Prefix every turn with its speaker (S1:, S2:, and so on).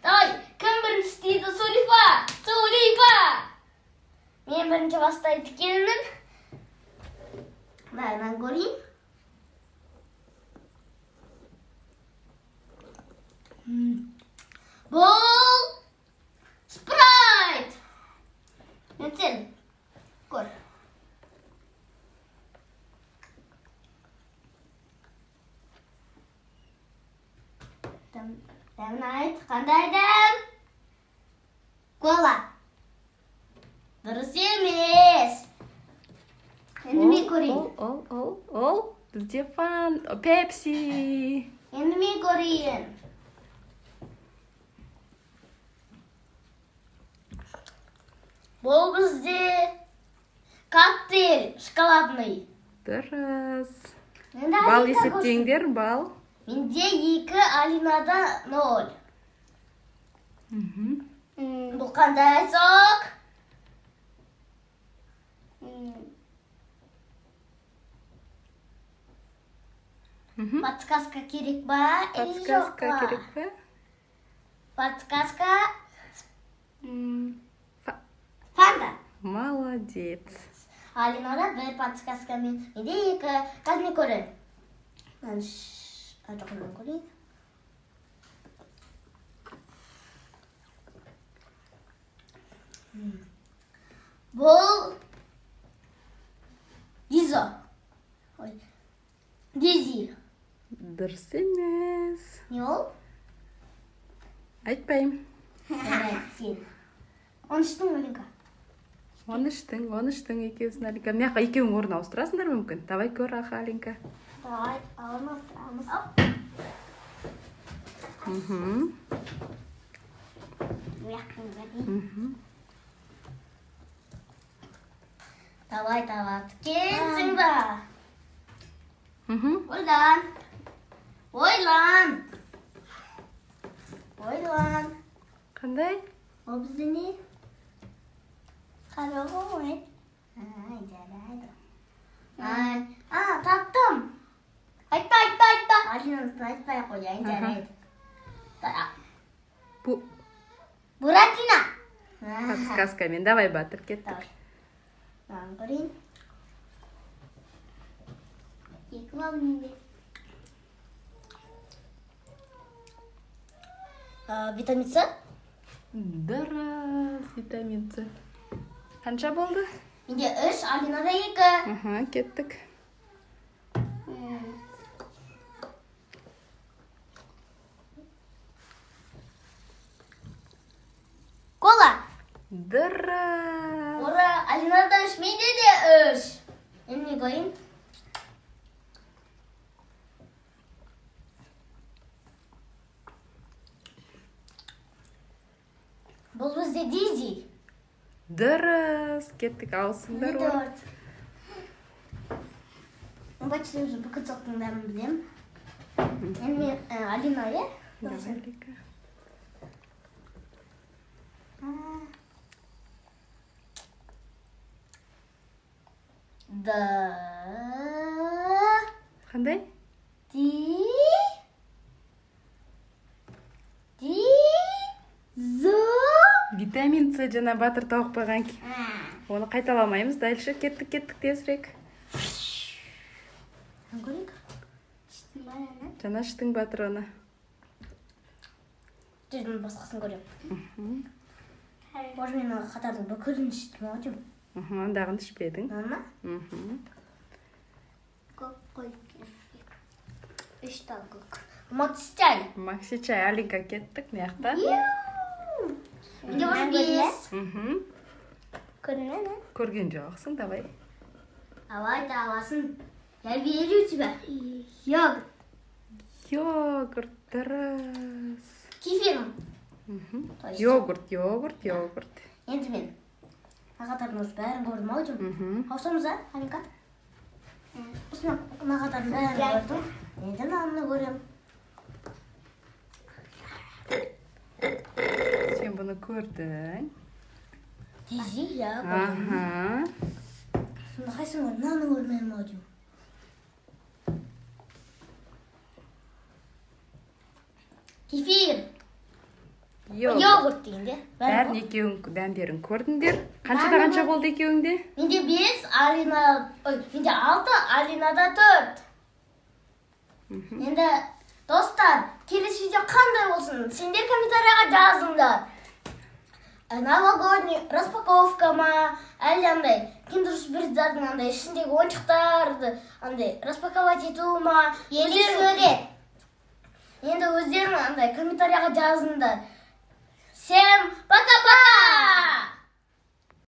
S1: Давай, кім бірінші істейді? Сулифа! Сулифа! Мен бірінші бастайды екенмін. Мынаны көрейін. Бұл спрайт. Мен сен көр. Дәмін айт, қандай дәм? Кола. Дұрыс емес. Енді мен көрейін.
S2: Ол. Бізде пепси.
S1: Енді мен көрейін. Бұл бізде коктейль шоколадный.
S2: Дұрыс. Бал есептеңдер, бал.
S1: Менде 2, Алинада 0. Бұл қандай сок? Подсказка керек ба?
S2: Подсказка керек па?
S1: Подсказка. Фанта.
S2: Молодец.
S1: Алинада 1 подсказка, менде 2. Қазір мен көрейін. Жағынан көрейін. Бұл Дизо. Дизи.
S2: Дұрыс емес.
S1: Не ол?
S2: Айтпайым.
S1: Сен. Оны іштің, Алинка?
S2: Оны іштің екеуісін, Алинка. Мияққа екеуің орын ауыстырасыңдар мүмкін. Давай көр, аха, Алинка.
S1: Давай, ауыстырамыз. Давай, кенсің ба? Ойлан.
S2: Қандай?
S1: Ол бізде не? Қарау ғой. Жарайды. Таптым. Айтпа. Алинаны айтпай қояйын, жарайды. Буратино.
S2: Подсказкамен. Давай, батыр, кеттік.
S1: Маған көрейін. 2 бал менде. Витамин С?
S2: Дұрыс, витамин С. Қанша болды?
S1: Менде 3, Алинада 2.
S2: Кеттік.
S1: Кола.
S2: Дұрыс.
S1: Ура, Алинада 3, менде де 3. Енді мен көрейін. Бұл бізде Дизи.
S2: Дұрыс. Кеттік, ауысыңдар ор.
S1: Почти уже бүкіл соқтың бәрін білем. Енді мен Алина, е?
S2: Давай, Алинка. Қандай? Витамин С жана батыр тауық қойған ки. Оны қайталамаймыз. Дальше кеттік тезірек. Жана іштің батыр оны.
S1: Жүрдің басқасын көрем. Может, мен қатардың бүкілін іштім ау.
S2: Ондағын ішпедің.
S1: Мама? Көк қой. 3 тал көк. Макси чай.
S2: Алинка, кеттік мияқта.
S1: Менде уже 5. Көрінен, а?
S2: Көрген жоқсың, давай.
S1: Давай, аласын. Я верю в тебя.
S2: Йогурт, дұрыс.
S1: Кефир.
S2: Йогурт.
S1: Енді мен мағатардың осы бәрін көрдім ау деймін. Аусамыз, а, Алинка? Осына мағатардың бәрін көрдім. Енді мынаны көрем.
S2: Сен бұны көрдің.
S1: Дизи, я көрдім. Сонда қайсың ғой, мынаны көрмеймін ау деймін. Кефир. Йогурт дегенде.
S2: Бәрін екеуің дәмдерін көрдіңдер. Қаншада қанша болды екеуіңде?
S1: Менде 5, менде 6, Алинада 4. Енді достар, келесі видео қандай болсын? Сендер комментарияға жазыңдар. Новогодний распаковка ма, әлде андай Kinder Surprise'дардың андай ішіндегі ойыншықтарды андай распаковать ету ма? Енді өздерің андай комментарияға жазыңдар. Всем пока-пока!